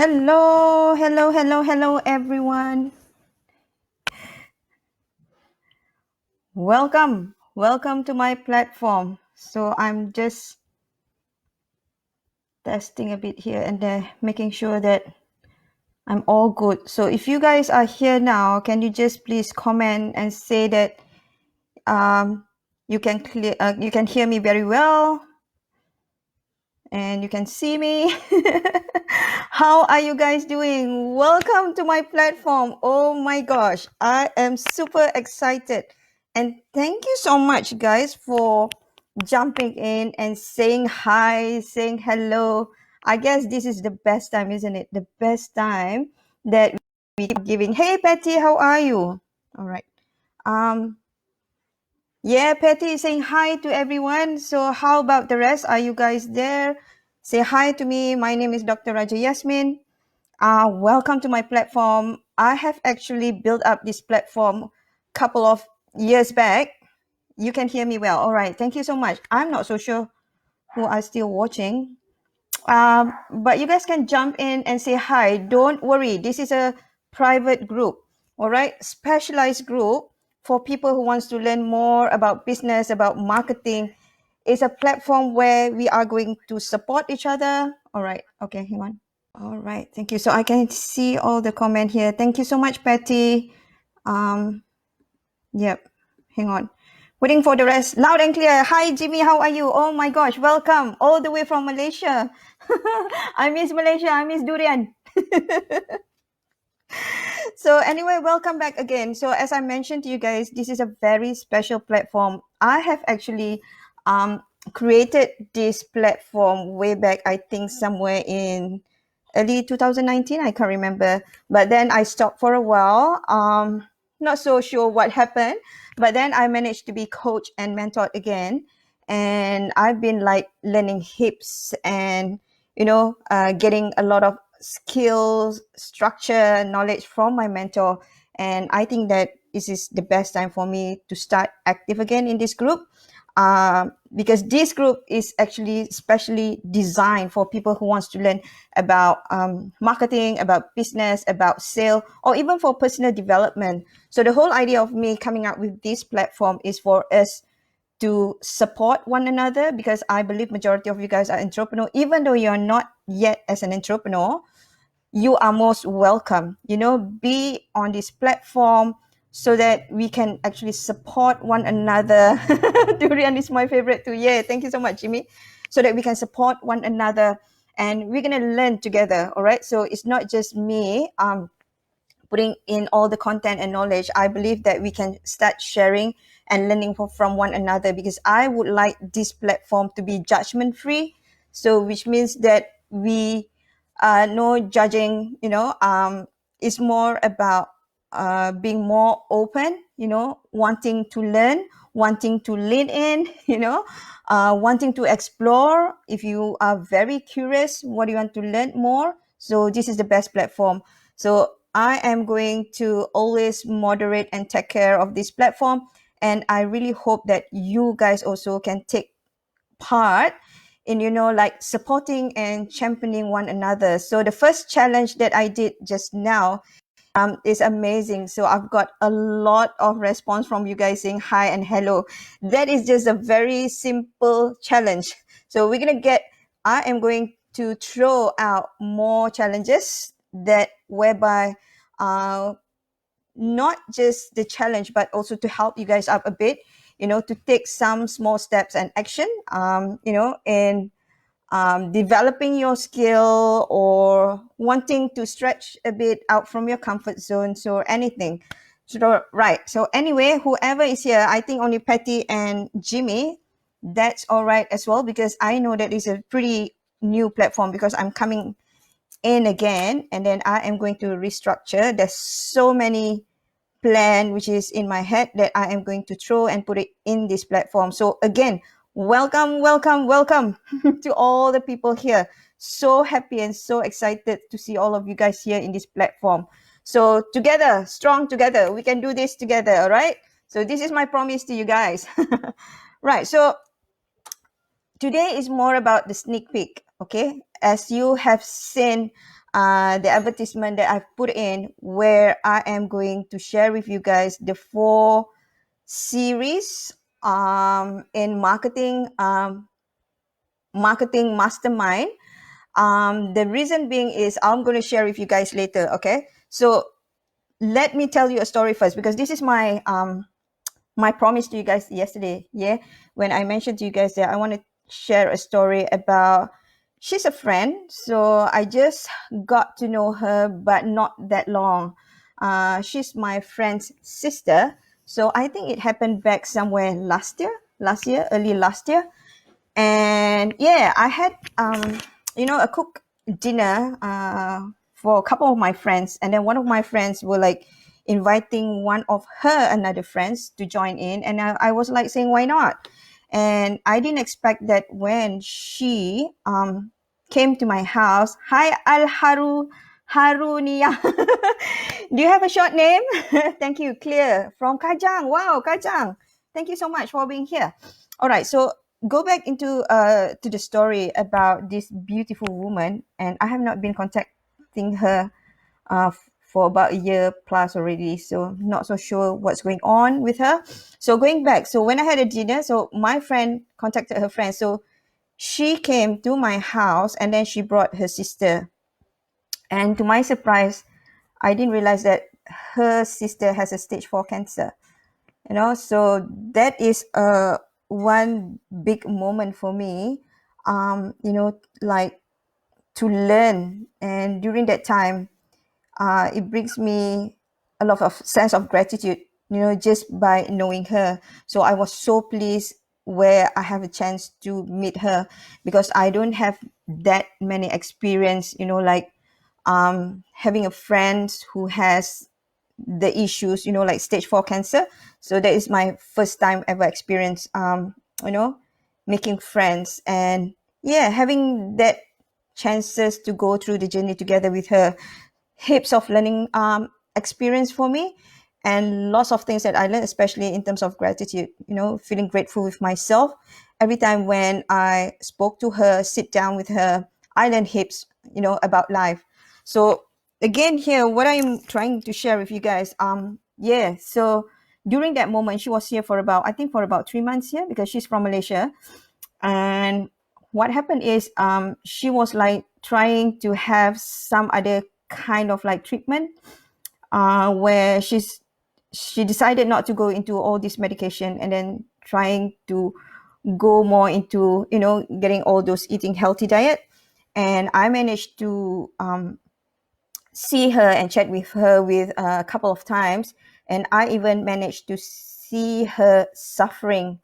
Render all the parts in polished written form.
Hello, hello, hello, hello, everyone. Welcome to my platform. So I'm just testing a bit here and there, making sure that I'm all good. So if you guys are here now, can you just please comment and say that um, you can hear me very well and you can see me. How are you guys doing? Welcome to my platform. Oh my gosh, I am super excited. And thank you so much, guys, for jumping in and saying hi, saying hello. I guess this is the best time, isn't it? The best time that we keep giving. Hey, Patty, how are you? All right. Um, yeah, Patty is saying hi to everyone. So how about the rest? Are you guys there? Say hi to me. My name is Dr. Raja Yasmin. Welcome to my platform. I have actually built up this platform a couple of years back. You can hear me well. All right. Thank you so much. I'm not so sure who are still watching. But you guys can jump in and say hi. Don't worry. This is a private group. All right. Specialized group for people who wants to learn more about business, about marketing. It's a platform where we are going to support each other. All right. Okay. Hang on. All right. Thank you. So I can see all the comment here. Thank you so much, Patty. Um, yep. Hang on. Waiting for the rest. Loud and clear. Hi, Jimmy. How are you? Oh my gosh. Welcome all the way from Malaysia. I miss Malaysia. I miss durian. So anyway, welcome back again. So as I mentioned to you guys, this is a very special platform. I have actually created this platform way back, I think somewhere in early 2019. I can't remember. But then I stopped for a while. Not so sure what happened. But then I managed to be coach and mentored again. And I've been like learning hips and, getting a lot of skills, structure, knowledge from my mentor. And I think that this is the best time for me to start active again in this group. Because this group is actually specially designed for people who wants to learn about marketing, about business, about sale, or even for personal development. So the whole idea of me coming up with this platform is for us to support one another, because I believe majority of you guys are entrepreneur. Even though you're not yet as an entrepreneur, you are most welcome. Be on this platform so that we can actually support one another. Durian is my favorite too. Yeah, thank you so much, Jimmy. So that we can support one another and we're gonna learn together. All right. So it's not just me putting in all the content and knowledge. I believe that we can start sharing and learning from one another, because I would like this platform to be judgment free. So which means that we no judging, it's more about being more open, wanting to learn, wanting to lean in, wanting to explore. If you are very curious, what do you want to learn more? So this is the best platform. So I am going to always moderate and take care of this platform. And I really hope that you guys also can take part in, like supporting and championing one another. So the first challenge that I did just now is amazing. So I've got a lot of response from you guys saying hi and hello. That is just a very simple challenge. So I am going to throw out more challenges that whereby uh, not just the challenge, but also to help you guys up a bit, to take some small steps and action, in developing your skill or wanting to stretch a bit out from your comfort zones or anything. So, right. So anyway, whoever is here, I think only Patty and Jimmy, that's all right as well, because I know that it's a pretty new platform because I'm coming in again and then I am going to restructure. There's so many plan which is in my head that I am going to throw and put it in this platform. So again, welcome to all the people here. So happy and so excited to see all of you guys here in this platform. So together, strong together, we can do this together, all right? So this is my promise to you guys. Right, so today is more about the sneak peek, okay? As you have seen the advertisement that I've put in, where I am going to share with you guys the 4 series in marketing mastermind. The reason being is I'm going to share with you guys later. Okay, so let me tell you a story first, because this is my promise to you guys yesterday. Yeah, when I mentioned to you guys that I want to share a story about, she's a friend, so I just got to know her, but not that long. She's my friend's sister, so I think it happened back somewhere early last year. And yeah, I had a cook dinner for a couple of my friends, and then one of my friends were like inviting one of her another friends to join in, and I was like saying why not. And I didn't expect that when she came to my house. Hi, Al Harunia. Do you have a short name? Thank you. Clear from Kajang. Wow, Kajang, thank you so much for being here. All right, so go back into to the story about this beautiful woman, and I have not been contacting her for about a year plus already, so not so sure what's going on with her. So going back, so when I had a dinner, so my friend contacted her friend, so she came to my house, and then she brought her sister. And to my surprise, I didn't realize that her sister has a stage 4 cancer. So that is one big moment for me, like, to learn. And during that time, it brings me a lot of sense of gratitude, just by knowing her. So I was so pleased where I have a chance to meet her, because I don't have that many experience, like having a friend who has the issues, like stage 4 cancer. So that is my first time ever experience, you know, making friends, and yeah, having that chances to go through the journey together with her. Heaps of learning experience for me, and lots of things that I learned, especially in terms of gratitude, feeling grateful with myself. Every time when I spoke to her, sit down with her, I learned heaps, about life. So again, here, what I'm trying to share with you guys, yeah, so during that moment, she was here for about, I think, for about 3 months here, because she's from Malaysia. And what happened is, she was like trying to have some other kind of like treatment, where she decided not to go into all this medication, and then trying to go more into, getting all those eating healthy diet. And I managed to see her and chat with her with a couple of times, and I even managed to see her suffering,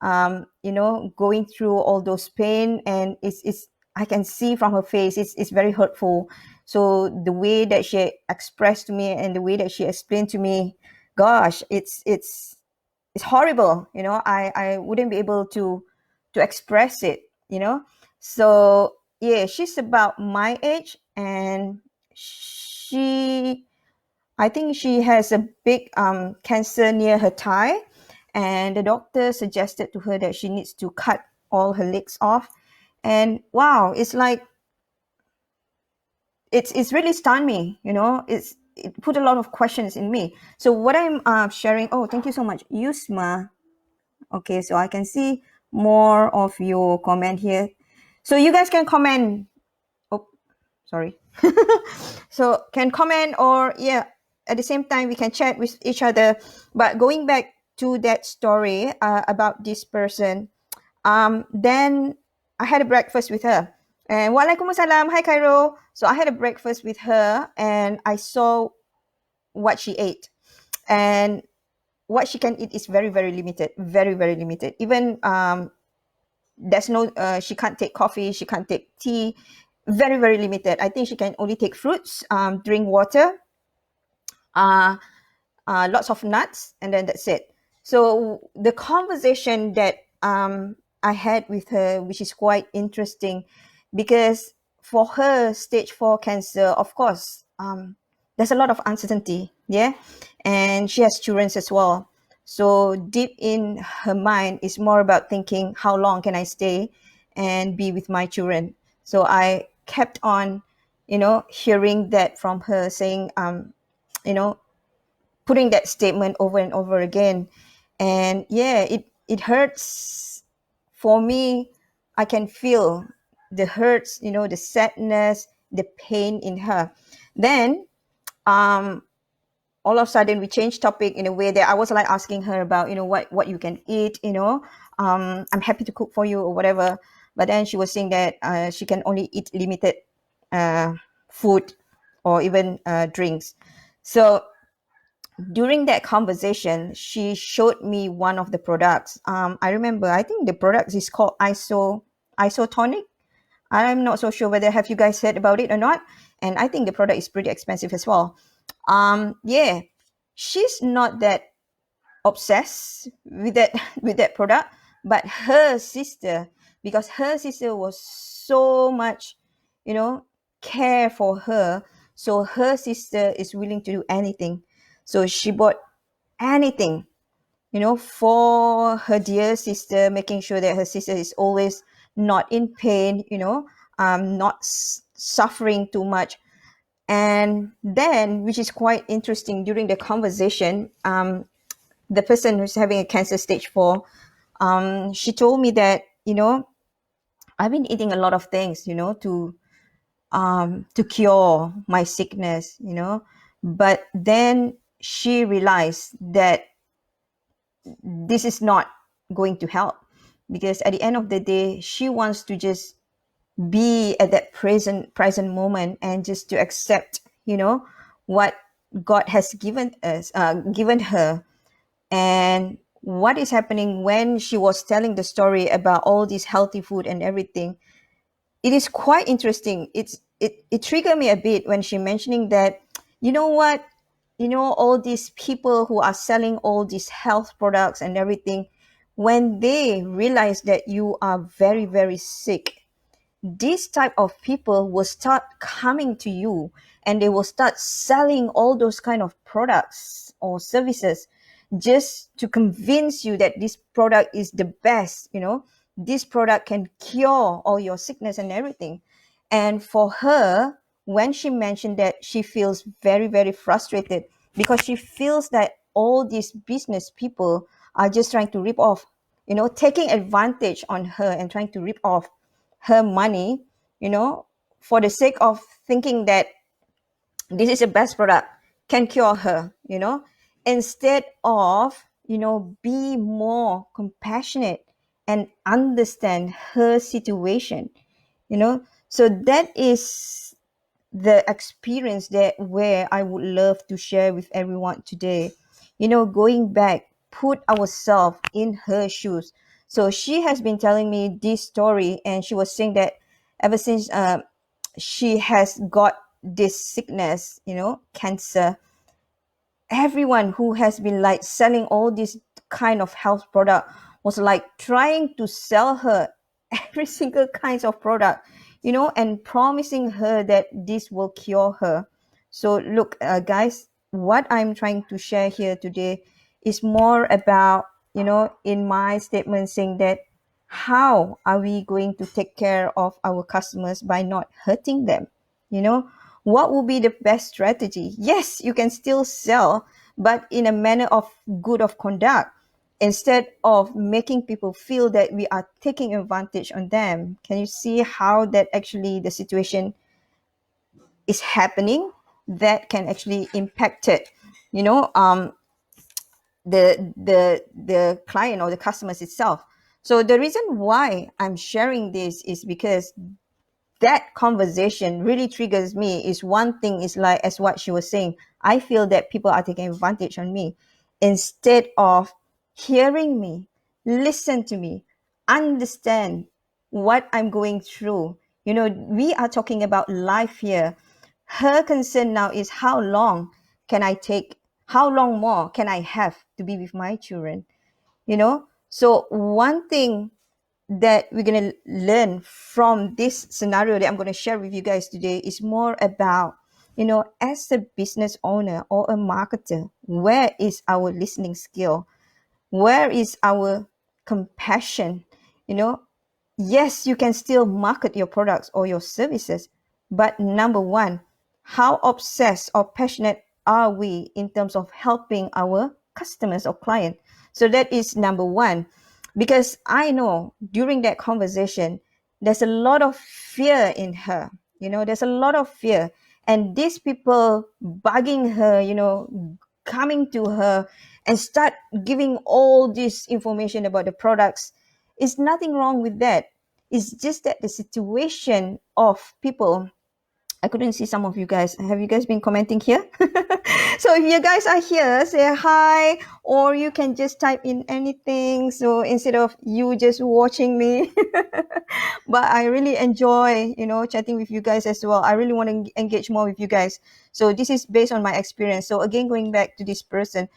going through all those pain, and it's I can see from her face, it's very hurtful. So the way that she expressed to me, and the way that she explained to me, gosh, it's horrible. I wouldn't be able to express it. So yeah, she's about my age, and she I think she has a big cancer near her thigh, and the doctor suggested to her that she needs to cut all her legs off. And wow, it's like, it's really stunned me. It put a lot of questions in me. So what I'm sharing. Oh, thank you so much, Yusma. Okay, so I can see more of your comment here. So you guys can comment. Oh, sorry. So can comment, or yeah, at the same time we can chat with each other. But going back to that story about this person, then I had a breakfast with her. And Waalaikumsalam, hi Cairo. So I had a breakfast with her, and I saw what she ate. And what she can eat is very, very limited, very, very limited. Even there's no she can't take coffee, she can't take tea, very, very limited. I think she can only take fruits, drink water, uh, lots of nuts, and then that's it. So the conversation that I had with her, which is quite interesting, because for her stage 4 cancer, of course, there's a lot of uncertainty, yeah, and she has children as well. So deep in her mind is more about thinking, how long can I stay and be with my children? So I kept on hearing that from her, saying, you know, putting that statement over and over again. And yeah, it hurts for me. I can feel the hurts, the sadness, the pain in her. Then um all of a sudden we changed topic in a way that I was like asking her about, what you can eat, I'm happy to cook for you or whatever. But then she was saying that she can only eat limited uh, food or even drinks. So during that conversation, she showed me one of the products. I remember, I think the product is called isotonic. I'm not so sure whether have you guys heard about it or not. And I think the product is pretty expensive as well. Yeah, she's not that obsessed with that with that product, but her sister, because her sister was so much, you know, care for her. So her sister is willing to do anything. So she bought anything, for her dear sister, making sure that her sister is always not in pain, not suffering too much. And then, which is quite interesting, during the conversation, the person who's having a cancer stage 4, she told me that, I've been eating a lot of things, to cure my sickness, but then she realized that this is not going to help, because at the end of the day, she wants to just be at that present moment, and just to accept, what God has given her. And what is happening, when she was telling the story about all this healthy food and everything, it is quite interesting. It triggered me a bit when she mentioning that, you know what, all these people who are selling all these health products and everything, when they realize that you are very, very sick, this type of people will start coming to you, and they will start selling all those kind of products or services, just to convince you that this product is the best, this product can cure all your sickness and everything. And for her, when she mentioned that, she feels very, very frustrated, because she feels that all these business people are just trying to rip off, taking advantage on her and trying to rip off her money, you know, for the sake of thinking that this is the best product, can cure her, instead of, be more compassionate and understand her situation, So that is the experience that where I would love to share with everyone today. Going back, put ourselves in her shoes. So she has been telling me this story, and she was saying that ever since she has got this sickness, cancer, everyone who has been like selling all this kind of health product was like trying to sell her every single kinds of product, and promising her that this will cure her. So look, guys, what I'm trying to share here today is more about, in my statement, saying that how are we going to take care of our customers by not hurting them, you know what will be the best strategy? Yes, you can still sell, but in a manner of good of conduct, instead of making people feel that we are taking advantage on them. Can you see how that actually the situation is happening, that can actually impact it, you know the client or the customers itself. So the reason why I'm sharing this is because that conversation really triggers me. Is one thing is like, as what she was saying, I feel that people are taking advantage on me, instead of hearing me, listen to me, understand what I'm going through. We are talking about life here. Her concern now is, how long can I take, how long more can I have to be with my children? So one thing that we're going to learn from this scenario that I'm going to share with you guys today is more about, as a business owner or a marketer, where is our listening skill? Where is our compassion? Yes, you can still market your products or your services, but number one, how obsessed or passionate are we in terms of helping our customers or client? So that is number one. Because I know during that conversation, there's a lot of fear in her. There's a lot of fear. And these people bugging her, coming to her and start giving all this information about the products. Is nothing wrong with that. It's just that the situation of people. I couldn't see some of you guys. Have you guys been commenting here? So if you guys are here, say hi, or you can just type in anything. So instead of you just watching me, but I really enjoy, chatting with you guys as well. I really want to engage more with you guys. So this is based on my experience. So again, going back to this person,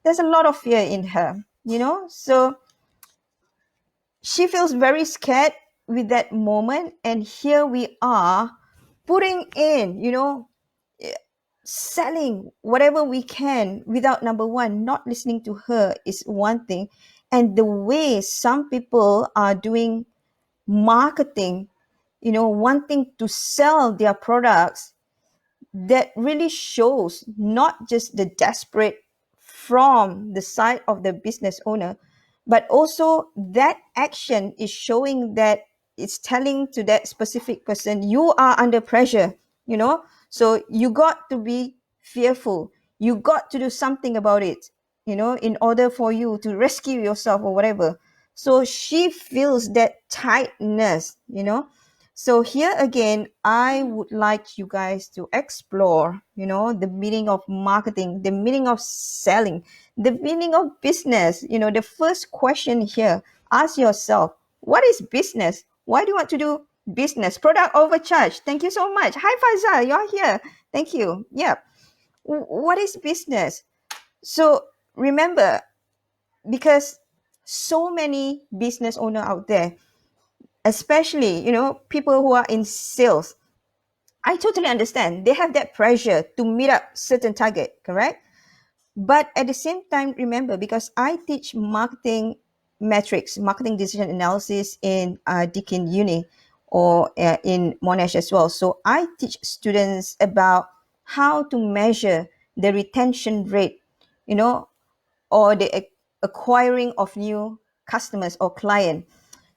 there's a lot of fear in her, so she feels very scared with that moment. And here we are putting in, selling whatever we can without, number one, not listening to her is one thing. And the way some people are doing marketing, wanting to sell their products, that really shows not just the desperate from the side of the business owner, but also that action is showing that it's telling to that specific person, you are under pressure, so you got to be fearful. You got to do something about it, in order for you to rescue yourself or whatever. So she feels that tightness, so here again, I would like you guys to explore, the meaning of marketing, the meaning of selling, the meaning of business. The first question here, ask yourself, what is business? Why do you want to do business? Product overcharge. Thank you so much. Hi, Faisal, you're here. Thank you. Yeah. What is business? So remember, because so many business owner out there, especially, people who are in sales, I totally understand. They have that pressure to meet up certain target, correct? But at the same time, remember, because I teach marketing metrics, marketing decision analysis in Deakin Uni or in Monash as well. So I teach students about how to measure the retention rate, you know, or the acquiring of new customers or client.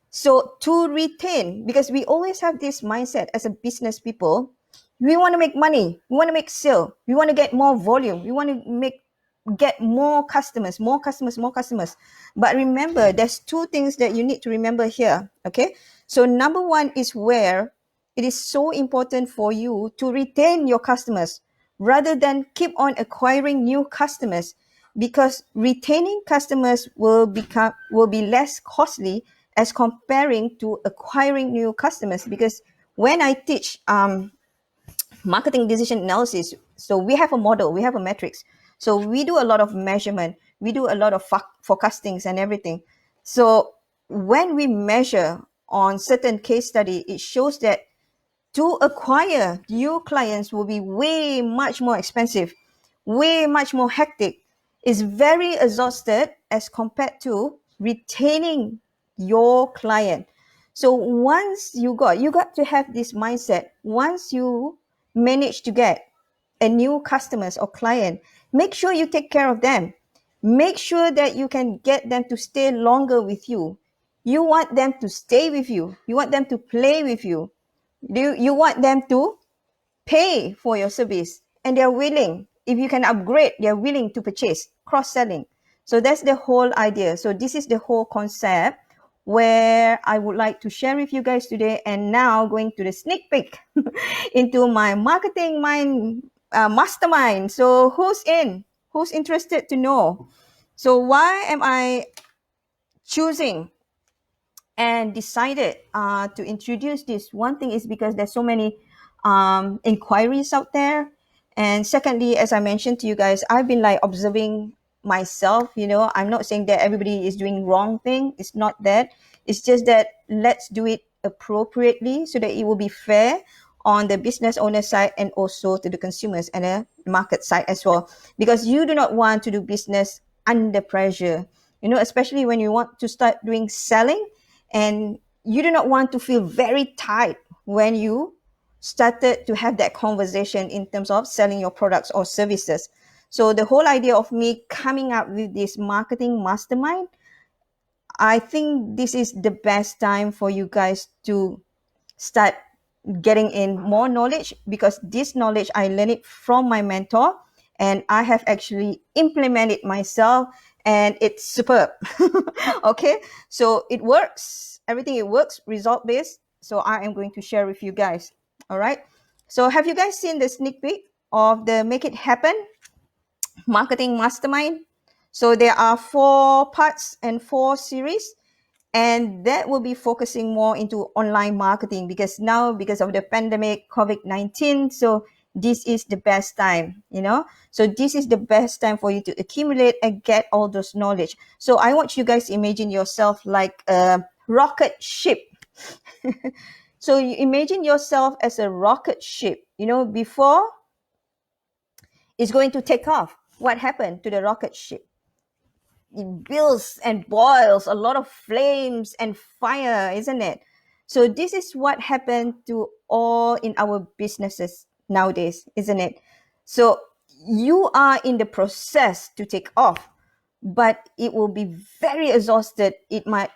So to retain, because we always have this mindset as a business people, we want to make money, we want to make sale, we want to get more volume, we want to get more customers, more customers, more customers. But remember, there's two things that you need to remember here. Okay. So number one is where it is so important for you to retain your customers rather than keep on acquiring new customers, because retaining customers will be less costly as comparing to acquiring new customers. Because when I teach marketing decision analysis, so we have a model, we have a matrix, so we do a lot of measurement, we do a lot of forecastings and everything. So when we measure on certain case study, it shows that to acquire new clients will be way much more expensive, way much more hectic. It's very exhausted as compared to retaining your client. So once you got to have this mindset. Once you manage to get a new customers or client, make sure you take care of them. Make sure that you can get them to stay longer with you. You want them to stay with you. You want them to play with you. You want them to pay for your service, and they're willing, if you can upgrade, they're willing to purchase, cross-selling. So that's the whole idea. So this is the whole concept where I would like to share with you guys today. And now going to the sneak peek into my marketing mind mastermind. So who's interested to know? So why am I choosing and decided to introduce this? One thing is because there's so many inquiries out there. And secondly, as I mentioned to you guys, I've been like observing myself. I'm not saying that everybody is doing wrong thing. It's not that. It's just that let's do it appropriately so that it will be fair on the business owner side and also to the consumers and the market side as well. Because you do not want to do business under pressure, especially when you want to start doing selling, and you do not want to feel very tight when you started to have that conversation in terms of selling your products or services. So the whole idea of me coming up with this marketing mastermind, I think this is the best time for you guys to start getting in more knowledge, because this knowledge I learned it from my mentor and I have actually implemented myself, and it's superb. Okay, so it works, everything, it works result based. So I am going to share with you guys. All right, so have you guys seen the sneak peek of the Make It Happen Marketing Mastermind? So there are 4 parts and 4 series, and that will be focusing more into online marketing, because now, because of the pandemic COVID-19, so this is the best time, so this is the best time for you to accumulate and get all those knowledge. So I want you guys to imagine yourself like a rocket ship. So you imagine yourself as a rocket ship, before it's going to take off. What happened to the rocket ship? It builds and boils a lot of flames and fire, isn't it? So this is what happened to all in our businesses nowadays, isn't it? So you are in the process to take off, but it will be very exhausted. It might,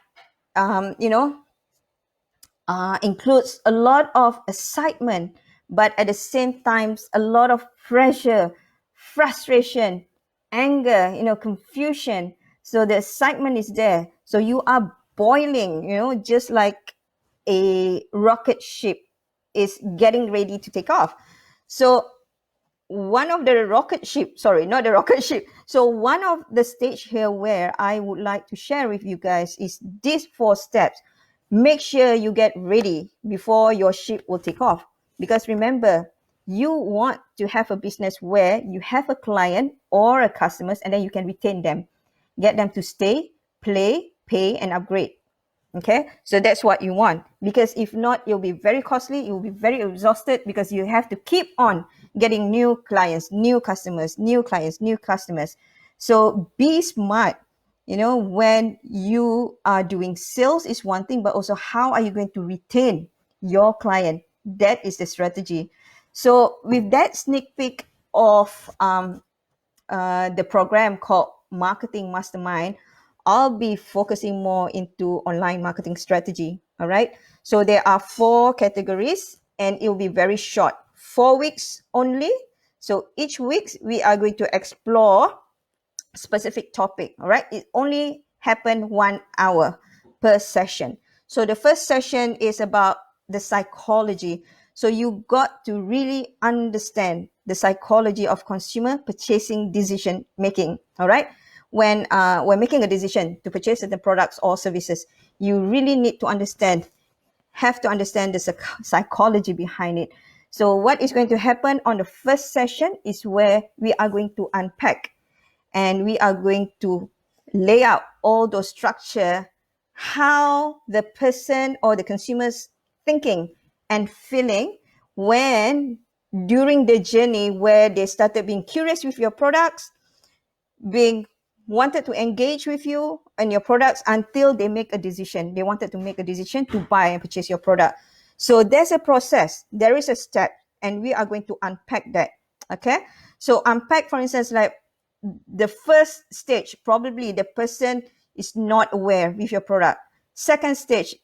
includes a lot of excitement, but at the same time, a lot of pressure, frustration, anger, confusion. So the excitement is there. So you are boiling, just like a rocket ship is getting ready to take off. So one of the rocket ship, sorry, not the rocket ship. So one of the stage here where I would like to share with you guys is these 4 steps. Make sure you get ready before your ship will take off. Because remember, you want to have a business where you have a client or a customers, and then you can retain them, get them to stay, play, pay, and upgrade. Okay, so that's what you want, because if not, you'll be very costly, you'll be very exhausted, because you have to keep on getting new clients, new customers, new clients, new customers. So be smart. When you are doing sales is one thing, but also how are you going to retain your client? That is the strategy. So with that sneak peek of the program called Marketing Mastermind, I'll be focusing more into online marketing strategy. All right. So there are 4 categories, and it will be very short, 4 weeks only. So each week we are going to explore specific topic. All right. It only happen 1 hour per session. So the first session is about the psychology. So you got to really understand the psychology of consumer purchasing decision making. All right. When making a decision to purchase certain products or services, you really need to have to understand the psychology behind it. So what is going to happen on the first session is where we are going to unpack, and we are going to lay out all those structure, how the person or the consumers thinking and feeling when during the journey where they started being curious with your products, being wanted to engage with you and your products until they make a decision. They wanted to make a decision to buy and purchase your product. So there's a process, there is a step, and we are going to unpack that. Okay. So unpack, for instance, like the first stage, probably the person is not aware with your product. Second stage,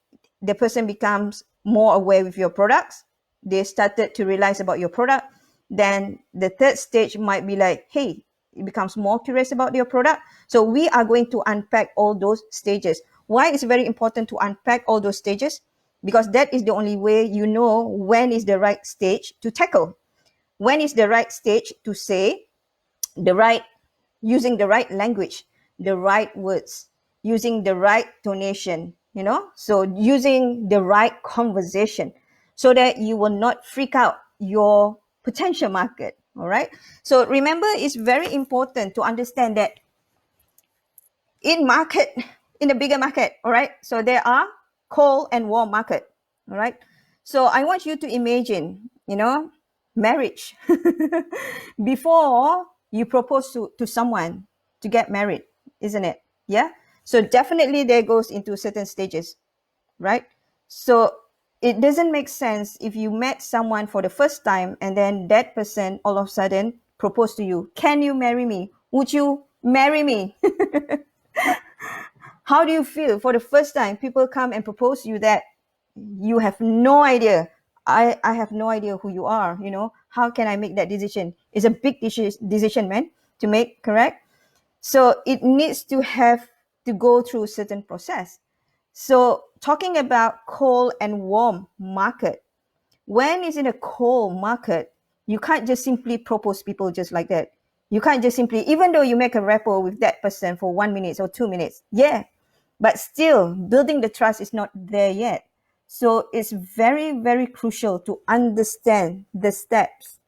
the person becomes more aware with your products. They started to realize about your product. Then the third stage might be like, hey, it becomes more curious about your product. So we are going to unpack all those stages. Why is it very important to unpack all those stages? Because that is the only way you know when is the right stage to tackle. When is the right stage to say the right, using the right language, the right words, using the right tonation, so using the right conversation, so that you will not freak out your potential market. All right. So remember, it's very important to understand that in market, in the bigger market, all right, so there are cold and warm market. All right. So I want you to imagine, marriage. Before you propose to someone to get married, isn't it? Yeah. So definitely there goes into certain stages, right? So it doesn't make sense if you met someone for the first time and then that person all of a sudden proposed to you, can you marry me? Would you marry me? How do you feel for the first time people come and propose you that you have no idea? I have no idea who you are, how can I make that decision? It's a big decision, man, to make, correct? So it needs to have to go through certain process. So talking about cold and warm market, when it's in a cold market, you can't just simply propose people just like that. You can't just simply, even though you make a rapport with that person for 1 minute or 2 minutes, yeah, but still building the trust is not there yet. So it's very, very crucial to understand the steps,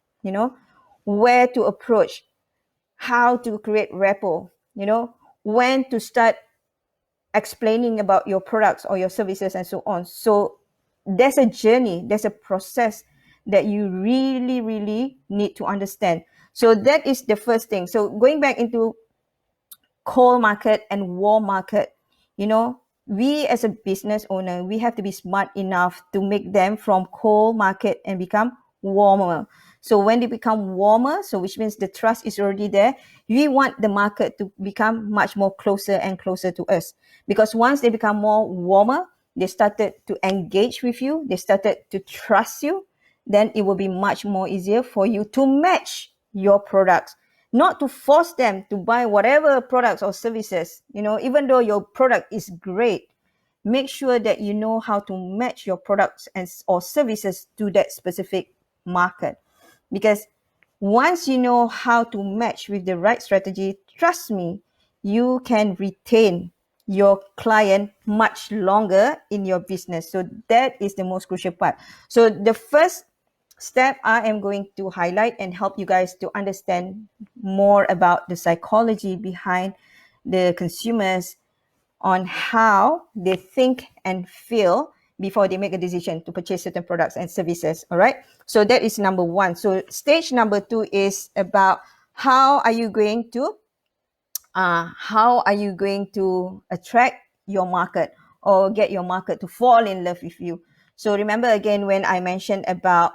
where to approach, how to create rapport, when to start explaining about your products or your services and so on. So there's a journey, there's a process that you really, really need to understand. So that is the first thing. So going back into cold market and warm market, we as a business owner, we have to be smart enough to make them from cold market and become warmer. So when they become warmer, so which means the trust is already there, we want the market to become much more closer and closer to us. Because once they become more warmer, they started to engage with you, they started to trust you, then it will be much more easier for you to match your products, not to force them to buy whatever products or services. Even though your product is great, make sure that you know how to match your products and or services to that specific market. Because once you know how to match with the right strategy, trust me, you can retain your client much longer in your business. So that is the most crucial part. So the first step I am going to highlight and help you guys to understand more about the psychology behind the consumers on how they think and feel before they make a decision to purchase certain products and services. All right. So that is number one. So stage number two is about how are you going to attract your market or get your market to fall in love with you. So remember again when I mentioned about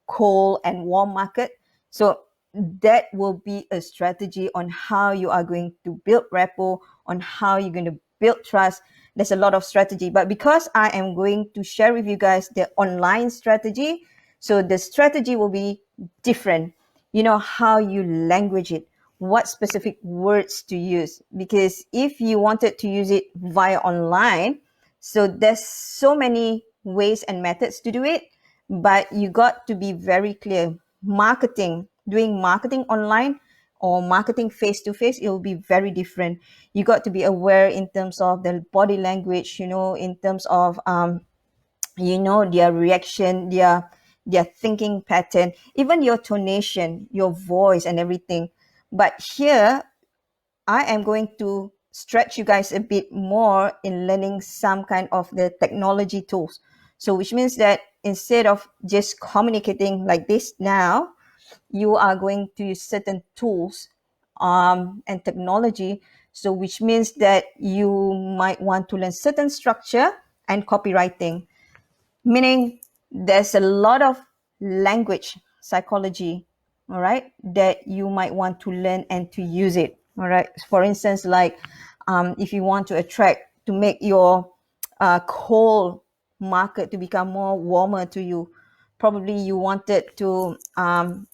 cold and warm market. So that will be a strategy on how you are going to build rapport, on how you're going to build trust. There's a lot of strategy, but because I am going to share with you guys the online strategy, so the strategy will be different. How you language it, what specific words to use. Because if you wanted to use it via online, so there's so many ways and methods to do it, but you got to be very clear. Doing marketing online or marketing face to face, it will be very different. You got to be aware in terms of the body language, in terms of their reaction, their thinking pattern, even your tonation, your voice and everything. But here I am going to stretch you guys a bit more in learning some kind of the technology tools. So which means that instead of just communicating like this now, you are going to use certain tools and technology. So which means that you might want to learn certain structure and copywriting, meaning there's a lot of language psychology, all right, that you might want to learn and to use it. All right, for instance, like if you want to attract, to make your cold market to become more warmer to you, probably you wanted to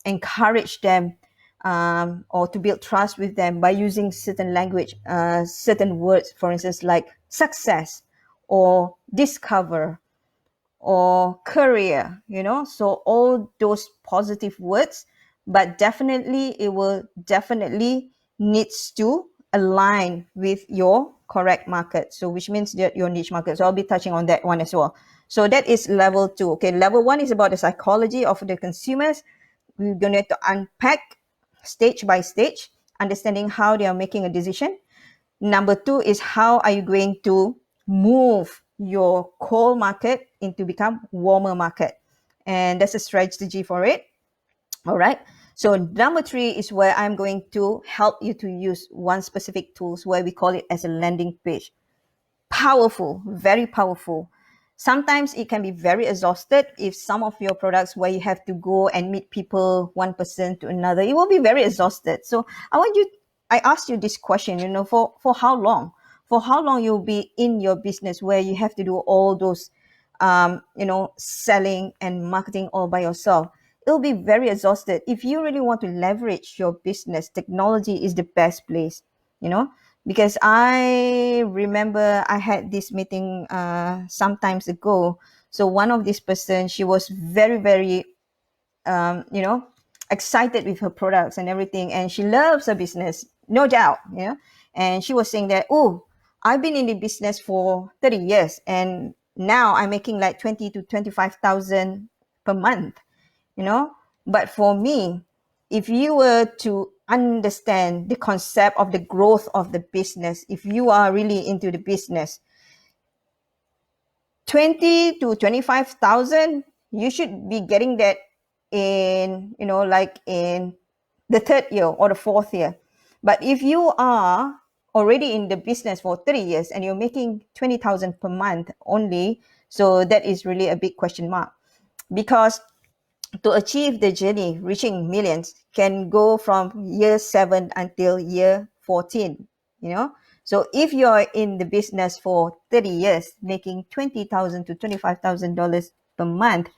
encourage them or to build trust with them by using certain language, certain words, for instance, like success or discover or career, so all those positive words. But definitely it will definitely needs to align with your correct market, so which means that your niche market. So I'll be touching on that one as well. So that is level two. Okay, level one is about the psychology of the consumers. We're going to unpack stage by stage, understanding how they are making a decision. Number two is how are you going to move your cold market into become warmer market, and that's a strategy for it. All right. So number three is where I'm going to help you to use one specific tools where we call it as a landing page. Powerful, very powerful. Sometimes it can be very exhausted if some of your products where you have to go and meet people one person to another, it will be very exhausted. So I asked you this question, for how long? For how long you'll be in your business where you have to do all those selling and marketing all by yourself? It'll be very exhausted. If you really want to leverage your business, technology is the best place, you know because I remember I had this meeting some times ago. So one of this person, she was very, very, you know, excited with her products and everything, and she loves her business, no doubt, And she was saying that, oh, I've been in the business for 30 years, and now I'm making like 20 to 25,000 per month, you know but for me, if you were to understand the concept of the growth of the business, if you are really into the business, 20 to 25,000, you should be getting that in, like in the third year or the fourth year. But if you are already in the business for 30 years and you're making 20,000 per month only, so that is really a big question mark. Because to achieve the journey, reaching millions can go from year 7 until year 14, you know. So if you're in the business for 30 years, making $20,000 to $25,000 per month,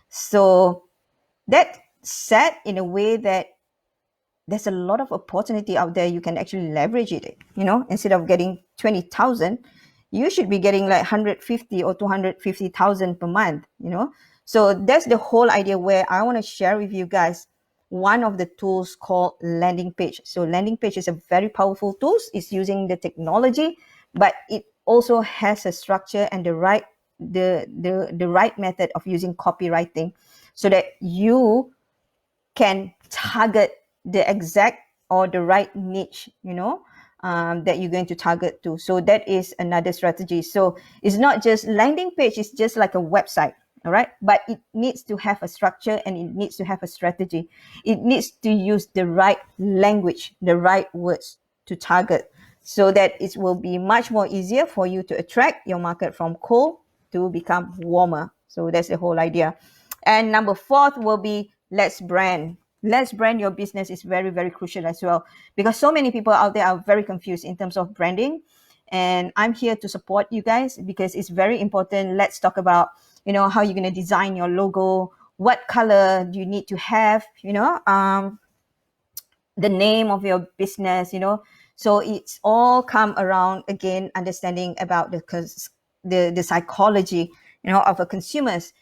so that set in a way that there's a lot of opportunity out there. You can actually leverage it, instead of getting 20,000, you should be getting like 150 or 250,000 per month, so that's the whole idea, where I want to share with you guys one of the tools called landing page. So landing page is a very powerful tool. It's using the technology, but it also has a structure and the right method of using copywriting, so that you can target the exact or the right niche, that you're going to target to. So that is another strategy. So it's not just landing page, it's just like a website. All right. But it needs to have a structure and it needs to have a strategy. It needs to use the right language, the right words to target, so that it will be much more easier for you to attract your market from cold to become warmer. So that's the whole idea. And number 4 will be let's brand. Let's brand your business is very, very crucial as well, because so many people out there are very confused in terms of branding. And I'm here to support you guys because it's very important. Let's talk about, how you're going to design your logo. What color do you need to have, the name of your business, So it's all come around again, understanding about the psychology, of a consumers.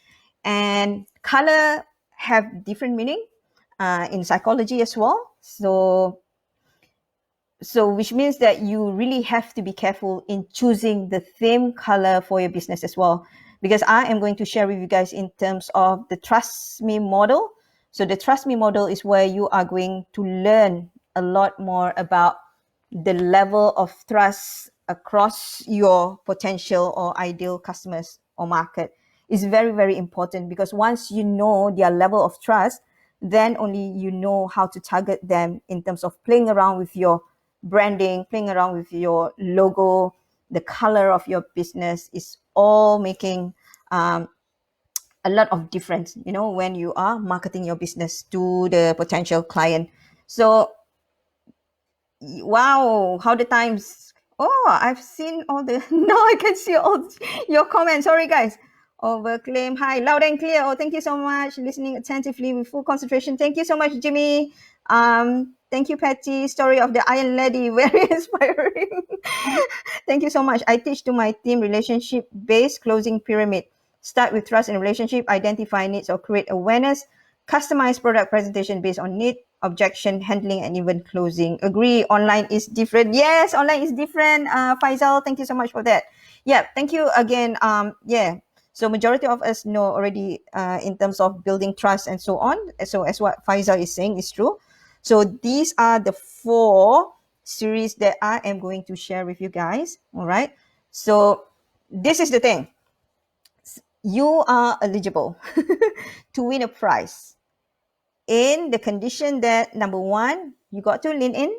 And color have different meaning in psychology as well. So which means that you really have to be careful in choosing the theme color for your business as well, because I am going to share with you guys in terms of the Trust Me model. So the Trust Me model is where you are going to learn a lot more about the level of trust across your potential or ideal customers or market. Is very, very important, because once you know their level of trust, then only you know how to target them in terms of playing around with your branding, playing around with your logo, the color of your business is all making a lot of difference, when you are marketing your business to the potential client. So, wow, how the times. Oh, I've seen all the, now I can see all your comments. Sorry, guys. Overclaim. Hi, loud and clear. Oh, thank you so much. Listening attentively with full concentration. Thank you so much, Jimmy. Thank you, Patty. Story of the Iron Lady. Very inspiring. Thank you so much. I teach to my team relationship-based closing pyramid. Start with trust and relationship, identify needs or create awareness, customize product presentation based on need, objection handling, and even closing. Agree, online is different. Yes, online is different. Faisal, thank you so much for that. Yeah, thank you again. Yeah. So majority of us know already in terms of building trust and so on. So as what Faisal is saying is true. So these are the 4 series that I am going to share with you guys. All right. So this is the thing. You are eligible to win a prize in the condition that, number 1, you got to lean in.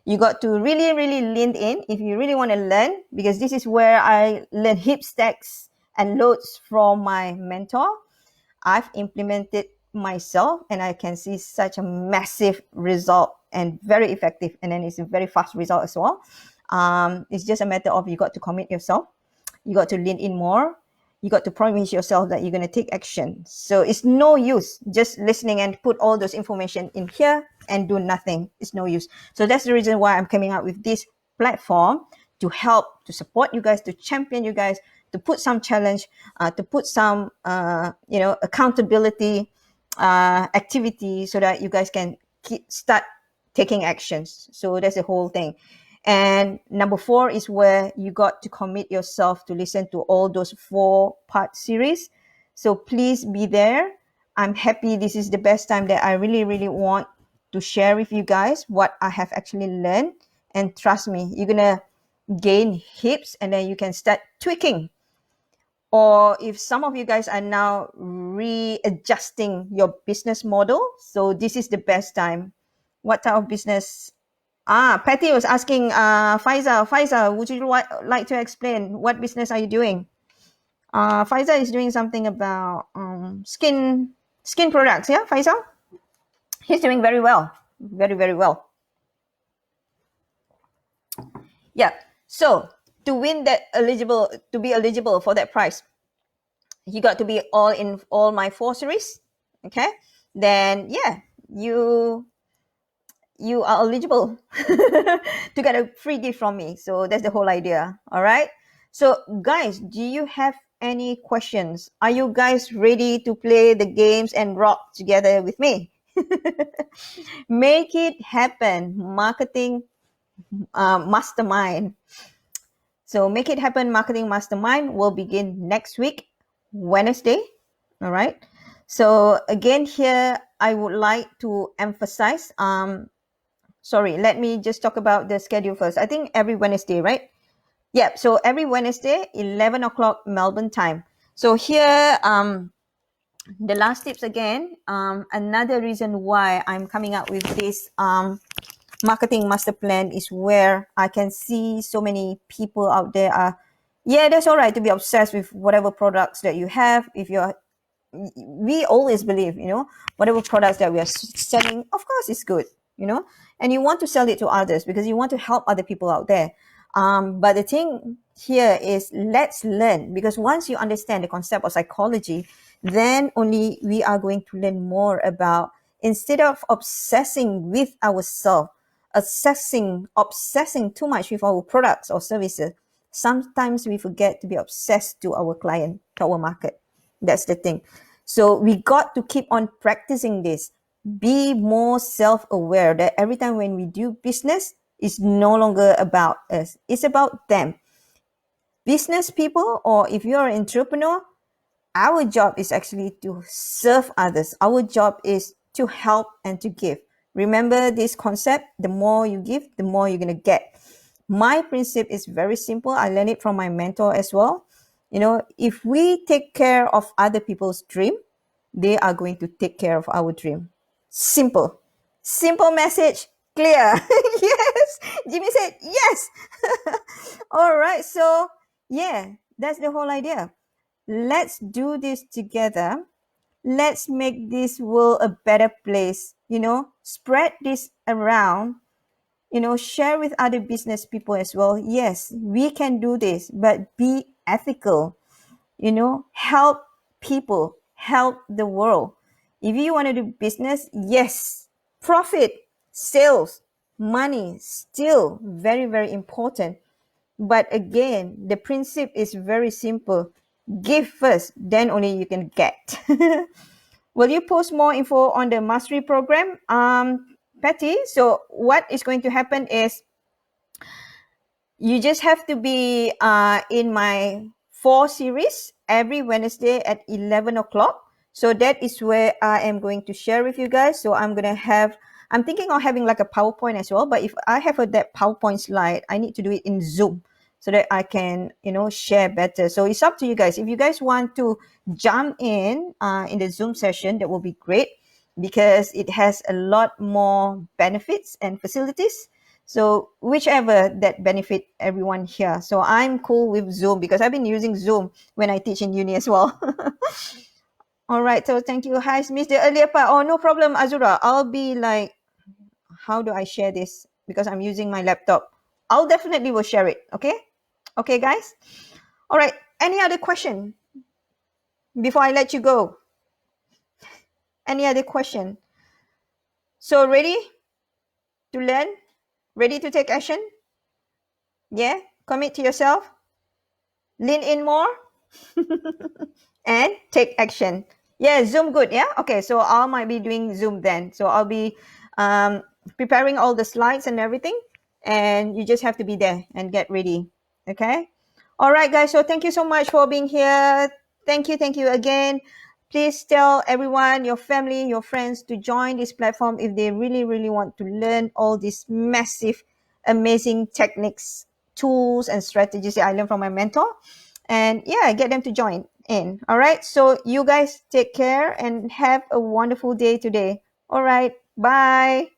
You got to really, really lean in if you really want to learn, because this is where I learn hip stacks and loads from my mentor. I've implemented myself, and I can see such a massive result and very effective. And then it's a very fast result as well. It's just a matter of you got to commit yourself. You got to lean in more. You got to promise yourself that you're going to take action. So it's no use just listening and put all those information in here and do nothing. It's no use. So that's the reason why I'm coming out with this platform to help, to support you guys, to champion you guys, to put some challenge, to put some, accountability activity so that you guys can start taking actions. So that's the whole thing. And number 4 is where you got to commit yourself to listen to all those 4-part series. So please be there. I'm happy. This is the best time that I really, really want to share with you guys what I have actually learned. And trust me, you're going to gain heaps, and then you can start tweaking. Or if some of you guys are now readjusting your business model, so this is the best time. What type of business? Patty was asking, Faiza, would you like to explain what business are you doing? Faiza is doing something about skin products. Yeah, Faiza? He's doing very well. Very, very well. Yeah. So to be eligible for that price, you got to be all in all my 4 series. Okay. Then yeah, you are eligible to get a free gift from me. So that's the whole idea. All right. So guys, do you have any questions? Are you guys ready to play the games and rock together with me? Make it happen, marketing mastermind. So Make It Happen Marketing Mastermind will begin next week, Wednesday. All right. So again, here I would like to emphasize, let me just talk about the schedule first. I think every Wednesday, right? Yeah, so every Wednesday, 11 o'clock Melbourne time. So here, the last tips again, another reason why I'm coming up with this marketing master plan is where I can see so many people out there are, that's all right to be obsessed with whatever products that you have. We always believe, whatever products that we are selling, of course, is good, and you want to sell it to others because you want to help other people out there. But the thing here is, let's learn, because once you understand the concept of psychology, then only we are going to learn more about, instead of obsessing with ourselves, obsessing too much with our products or services, sometimes we forget to be obsessed to our client, to our market. That's the thing. So we got to keep on practicing this. Be more self-aware that every time when we do business, it's no longer about us. It's about them. Business people, or if you're an entrepreneur, our job is actually to serve others. Our job is to help and to give. Remember this concept, the more you give, the more you're going to get. My principle is very simple. I learned it from my mentor as well. If we take care of other people's dream, they are going to take care of our dream. Simple message, clear. Yes, Jimmy said yes. All right, so yeah, that's the whole idea. Let's do this together. Let's make this world a better place. Spread this around. Share with other business people as well. Yes, we can do this, but be ethical. Help people, help the world. If you want to do business, yes, profit, sales, money, still very, very important. But again, the principle is very simple. Give first, then only you can get. Will you post more info on the mastery program, Patty? So what is going to happen is, you just have to be in my 4 series every Wednesday at 11 o'clock. So that is where I am going to share with you guys. So I'm thinking of having like a PowerPoint as well. But if I have that PowerPoint slide, I need to do it in Zoom so that I can, share better. So it's up to you guys. If you guys want to jump in the Zoom session, that will be great, because it has a lot more benefits and facilities. So whichever that benefit everyone here. So I'm cool with Zoom because I've been using Zoom when I teach in uni as well. All right. So thank you. Hi, missed the earlier part. Oh, no problem, Azura. I'll be like, how do I share this? Because I'm using my laptop. I'll definitely will share it. Okay. Okay, guys. All right. Any other question before I let you go? Any other question? So ready to learn? Ready to take action? Yeah. Commit to yourself. Lean in more. And take action. Yeah, Zoom good. Yeah. Okay. So I might be doing Zoom then. So I'll be um, preparing all the slides and everything, and you just have to be there and get ready. Okay. All right, guys. So thank you so much for being here. Thank you. Thank you again. Please tell everyone, your family, your friends to join this platform if they really, really want to learn all these massive, amazing techniques, tools, and strategies that I learned from my mentor. And yeah, get them to join in. All right. So you guys take care and have a wonderful day today. All right. Bye.